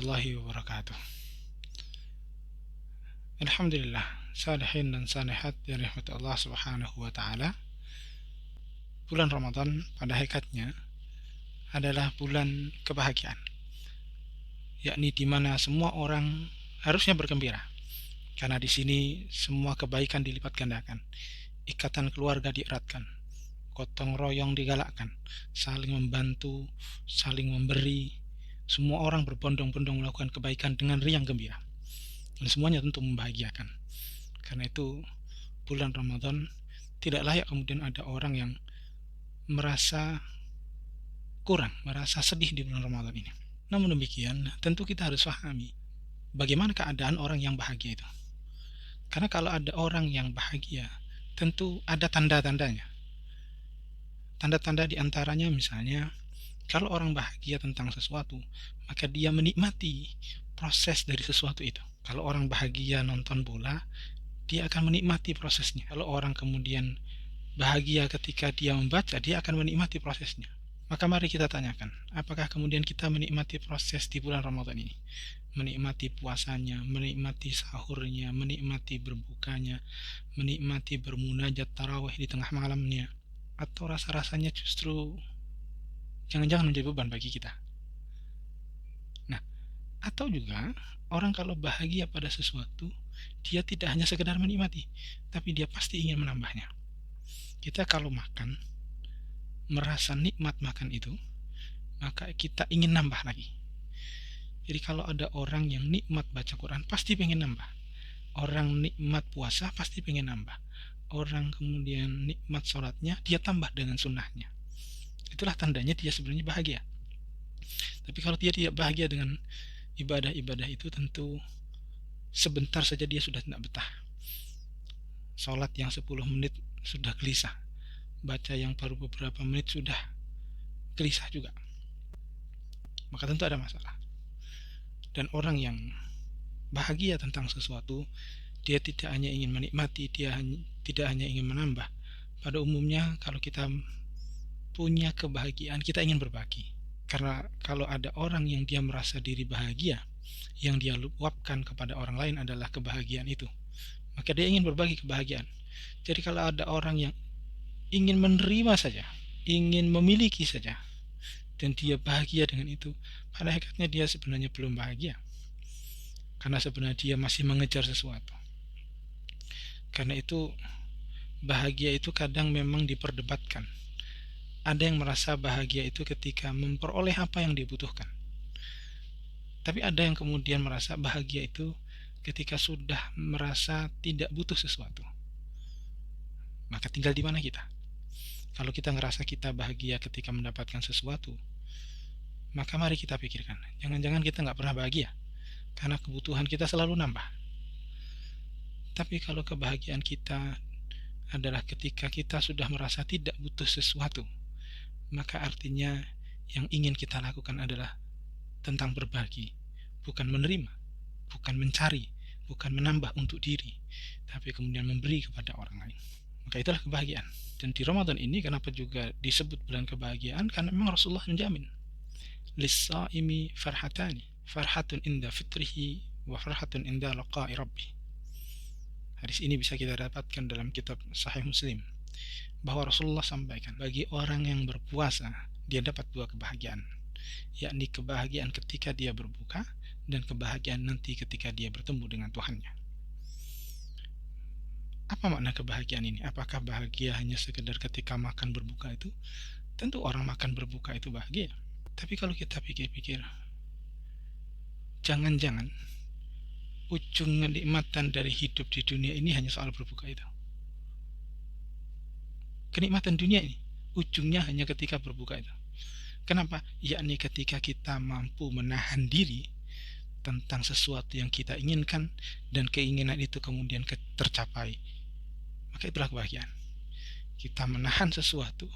warahmatullahi wabarakatuh. Alhamdulillah, salihin dan salihat yang dirahmati Allah Subhanahu wa taala. Bulan Ramadan pada hakikatnya adalah bulan kebahagiaan, yakni di mana semua orang harusnya bergembira. Karena di sini semua kebaikan dilipat gandakan, ikatan keluarga dieratkan, gotong royong digalakkan, saling membantu, saling memberi. Semua orang berbondong-bondong melakukan kebaikan dengan riang gembira. Dan semuanya tentu membahagiakan. Karena itu bulan Ramadan tidak layak kemudian ada orang yang merasa kurang, merasa sedih di bulan Ramadan ini. Namun demikian, tentu kita harus pahami bagaimana keadaan orang yang bahagia itu. Karena kalau ada orang yang bahagia, tentu ada tanda-tandanya. Tanda-tanda diantaranya misalnya, kalau orang bahagia tentang sesuatu, maka dia menikmati proses dari sesuatu itu. Kalau orang bahagia nonton bola, dia akan menikmati prosesnya. Kalau orang kemudian bahagia ketika dia membaca, dia akan menikmati prosesnya. Maka mari kita tanyakan, apakah kemudian kita menikmati proses di bulan Ramadan ini? Menikmati puasanya, menikmati sahurnya, menikmati berbukanya, menikmati bermunajat tarawih di tengah malamnya, atau rasa-rasanya justru jangan-jangan menjadi beban bagi kita. Nah, atau juga orang kalau bahagia pada sesuatu, dia tidak hanya sekedar menikmati, tapi dia pasti ingin menambahnya. Kita kalau makan, merasa nikmat makan itu, maka kita ingin nambah lagi. Jadi kalau ada orang yang nikmat baca Quran, pasti pengen nambah. Orang nikmat puasa, pasti pengen nambah. Orang kemudian nikmat sholatnya, dia tambah dengan sunnahnya. Itulah tandanya dia sebenarnya bahagia. Tapi kalau dia tidak bahagia dengan ibadah-ibadah itu, tentu sebentar saja dia sudah tidak betah. Sholat yang 10 menit sudah gelisah, baca yang baru beberapa menit sudah gelisah juga. Maka tentu ada masalah. Dan orang yang bahagia tentang sesuatu, dia tidak hanya ingin menikmati, dia tidak hanya ingin menambah. Pada umumnya kalau kita punya kebahagiaan, kita ingin berbagi. Karena kalau ada orang yang dia merasa diri bahagia, yang dia luapkan kepada orang lain adalah kebahagiaan itu, maka dia ingin berbagi kebahagiaan. Jadi kalau ada orang yang ingin menerima saja, ingin memiliki saja, dan dia bahagia dengan itu, pada hakikatnya dia sebenarnya belum bahagia. Karena sebenarnya dia masih mengejar sesuatu. Karena itu bahagia itu kadang memang diperdebatkan. Ada yang merasa bahagia itu ketika memperoleh apa yang dibutuhkan. Tapi ada yang kemudian merasa bahagia itu ketika sudah merasa tidak butuh sesuatu. Maka tinggal di mana kita. Kalau kita ngerasa kita bahagia ketika mendapatkan sesuatu, maka mari kita pikirkan, jangan-jangan kita nggak pernah bahagia, karena kebutuhan kita selalu nambah. Tapi kalau kebahagiaan kita adalah ketika kita sudah merasa tidak butuh sesuatu, maka artinya yang ingin kita lakukan adalah tentang berbagi, bukan menerima, bukan mencari, bukan menambah untuk diri, tapi kemudian memberi kepada orang lain. Maka itulah kebahagiaan. Dan di Ramadan ini kenapa juga disebut bulan kebahagiaan? Karena memang Rasulullah menjamin, lis-shaimi farhatani, farhatun inda fitrihi wa farhatun inda liqa'i rabbih. Hadis ini bisa kita dapatkan dalam kitab Sahih Muslim, bahwa Rasulullah sampaikan, bagi orang yang berpuasa, dia dapat dua kebahagiaan, yakni kebahagiaan ketika dia berbuka dan kebahagiaan nanti ketika dia bertemu dengan Tuhannya. Apa makna kebahagiaan ini? Apakah bahagia hanya sekedar ketika makan berbuka itu? Tentu orang makan berbuka itu bahagia. Tapi kalau kita pikir-pikir, jangan-jangan ujung kenikmatan dari hidup di dunia ini hanya soal berbuka itu. Kenikmatan dunia ini ujungnya hanya ketika berbuka itu. Kenapa? Yakni ketika kita mampu menahan diri tentang sesuatu yang kita inginkan dan keinginan itu kemudian tercapai, maka itulah kebahagiaan. Kita menahan sesuatu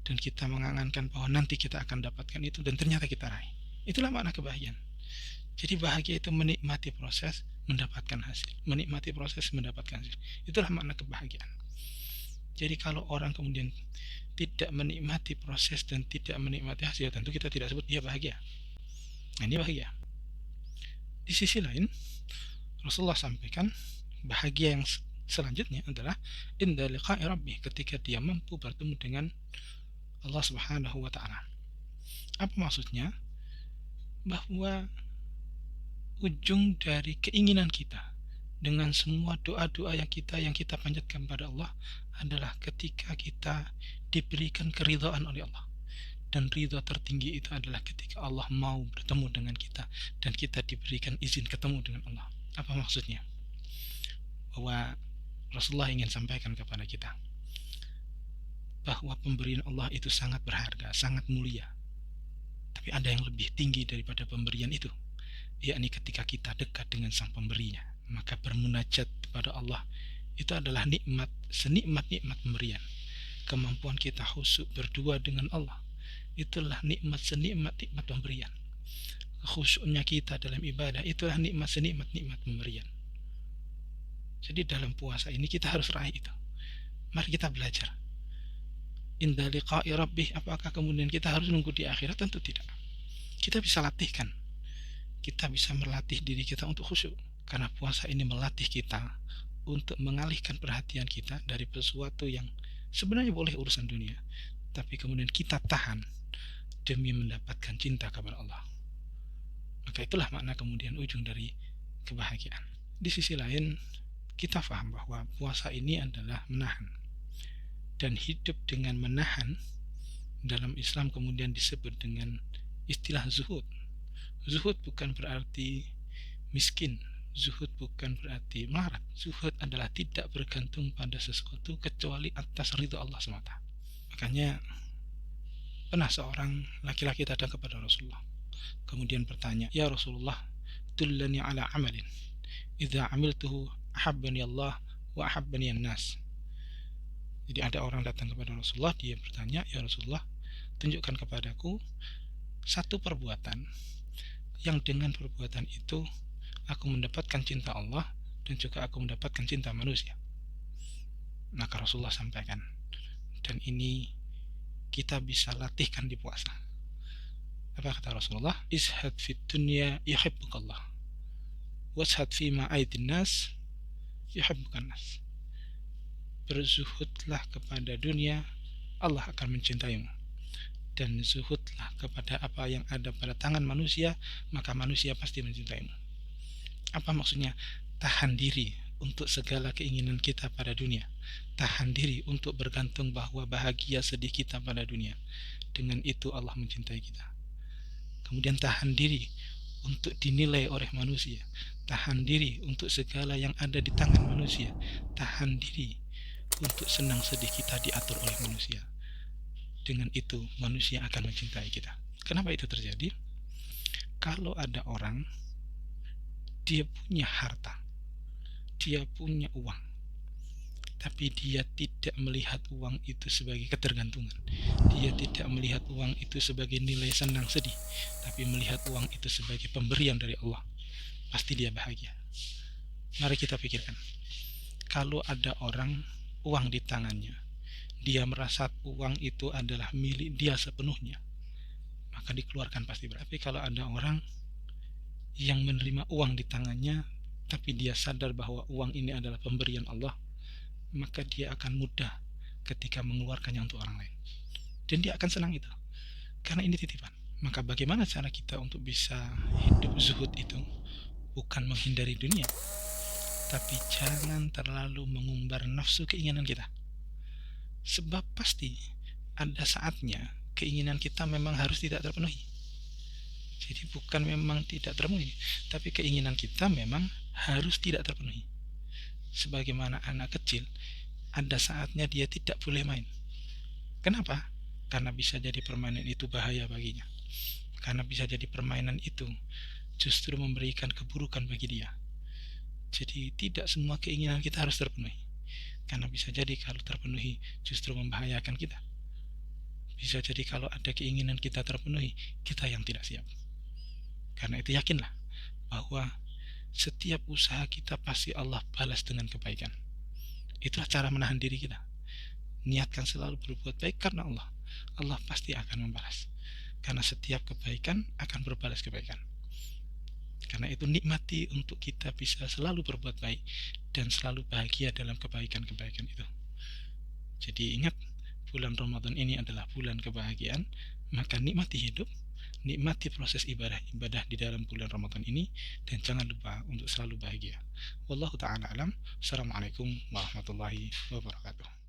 dan kita mengangankan bahwa nanti kita akan dapatkan itu dan ternyata kita raih. Itulah makna kebahagiaan. Jadi bahagia itu menikmati proses, mendapatkan hasil, menikmati proses, mendapatkan hasil. Itulah makna kebahagiaan. Jadi kalau orang kemudian tidak menikmati proses dan tidak menikmati hasil, tentu kita tidak sebut dia bahagia. Nah, ini bahagia. Di sisi lain, Rasulullah sampaikan bahagia yang selanjutnya adalah inda liqa'i rabbih, ketika dia mampu bertemu dengan Allah Subhanahu wa taala. Apa maksudnya? Bahwa ujung dari keinginan kita dengan semua doa-doa yang kita panjatkan pada Allah adalah ketika kita diberikan keridhaan oleh Allah. Dan ridha tertinggi itu adalah ketika Allah mau bertemu dengan kita dan kita diberikan izin ketemu dengan Allah. Apa maksudnya? Bahwa Rasulullah ingin sampaikan kepada kita bahwa pemberian Allah itu sangat berharga, sangat mulia. Tapi ada yang lebih tinggi daripada pemberian itu, yakni ketika kita dekat dengan sang pemberinya, maka bermunajat kepada Allah itu adalah nikmat, senikmat-nikmat pemberian. Kemampuan kita khusyuk berdua dengan Allah, itulah nikmat senikmat-nikmat pemberian. Khusyuknya kita dalam ibadah, itulah nikmat senikmat-nikmat pemberian. Jadi dalam puasa ini kita harus raih itu. Mari kita belajar. Inda liqa'i rabbih, apakah kemudian kita harus nunggu di akhirat? Tentu tidak. Kita bisa latihkan. Kita bisa melatih diri kita untuk khusyuk. Karena puasa ini melatih kita untuk mengalihkan perhatian kita dari sesuatu yang sebenarnya boleh urusan dunia, tapi kemudian kita tahan demi mendapatkan cinta kepada Allah. Maka itulah makna kemudian ujung dari kebahagiaan. Di sisi lain, kita paham bahwa puasa ini adalah menahan. Dan hidup dengan menahan dalam Islam kemudian disebut dengan istilah zuhud. Zuhud bukan berarti miskin, zuhud bukan berarti melarat. Zuhud adalah tidak bergantung pada sesuatu kecuali atas ridha Allah semata. Makanya pernah seorang laki-laki datang kepada Rasulullah, kemudian bertanya, "Ya Rasulullah, dullani ala amalin idza amiltuhu ahabbani Allah wa ahabbani an-nas." Jadi ada orang datang kepada Rasulullah, dia bertanya, "Ya Rasulullah, tunjukkan kepadaku satu perbuatan yang dengan perbuatan itu aku mendapatkan cinta Allah dan juga aku mendapatkan cinta manusia." Maka Rasulullah sampaikan, dan ini kita bisa latihkan di puasa. Apa kata Rasulullah? "Izhad fit dunya yuhibbukallah, washad fima aidin nas yuhibbukan nas." Berzuhudlah kepada dunia, Allah akan mencintaimu. Dan zuhudlah kepada apa yang ada pada tangan manusia, maka manusia pasti mencintaimu. Apa maksudnya? Tahan diri untuk segala keinginan kita pada dunia. Tahan diri untuk bergantung bahwa bahagia sedih kita pada dunia. Dengan itu Allah mencintai kita. Kemudian tahan diri untuk dinilai oleh manusia. Tahan diri untuk segala yang ada di tangan manusia. Tahan diri untuk senang sedih kita diatur oleh manusia. Dengan itu manusia akan mencintai kita. Kenapa itu terjadi? Kalau ada orang, dia punya harta, dia punya uang, tapi dia tidak melihat uang itu sebagai ketergantungan. Dia tidak melihat uang itu sebagai nilai senang sedih, tapi melihat uang itu sebagai pemberian dari Allah. Pasti dia bahagia. Mari kita pikirkan. Kalau ada orang, uang di tangannya, dia merasa uang itu adalah milik dia sepenuhnya, maka dikeluarkan pasti. Berarti kalau ada orang yang menerima uang di tangannya, tapi dia sadar bahwa uang ini adalah pemberian Allah, maka dia akan mudah ketika mengeluarkannya untuk orang lain. Dan dia akan senang itu, karena ini titipan. Maka bagaimana cara kita untuk bisa hidup zuhud itu? Bukan menghindari dunia, tapi jangan terlalu mengumbar nafsu keinginan kita. Sebab pasti ada saatnya keinginan kita memang harus tidak terpenuhi. Jadi bukan memang tidak terpenuhi, tapi keinginan kita memang harus tidak terpenuhi. Sebagaimana anak kecil, ada saatnya dia tidak boleh main. Kenapa? Karena bisa jadi permainan itu bahaya baginya. Karena bisa jadi permainan itu justru memberikan keburukan bagi dia. Jadi tidak semua keinginan kita harus terpenuhi. Karena bisa jadi kalau terpenuhi justru membahayakan kita. Bisa jadi kalau ada keinginan kita terpenuhi, kita yang tidak siap. Karena itu yakinlah bahwa setiap usaha kita pasti Allah balas dengan kebaikan. Itulah cara menahan diri kita. Niatkan selalu berbuat baik karena Allah. Allah pasti akan membalas. Karena setiap kebaikan akan berbalas kebaikan. Karena itu nikmati untuk kita bisa selalu berbuat baik dan selalu bahagia dalam kebaikan-kebaikan itu. Jadi ingat, bulan Ramadan ini adalah bulan kebahagiaan, maka nikmati hidup, nikmati proses ibadah-ibadah di dalam bulan Ramadan ini, dan jangan lupa untuk selalu bahagia. Wallahu ta'ala alam. Assalamualaikum warahmatullahi wabarakatuh.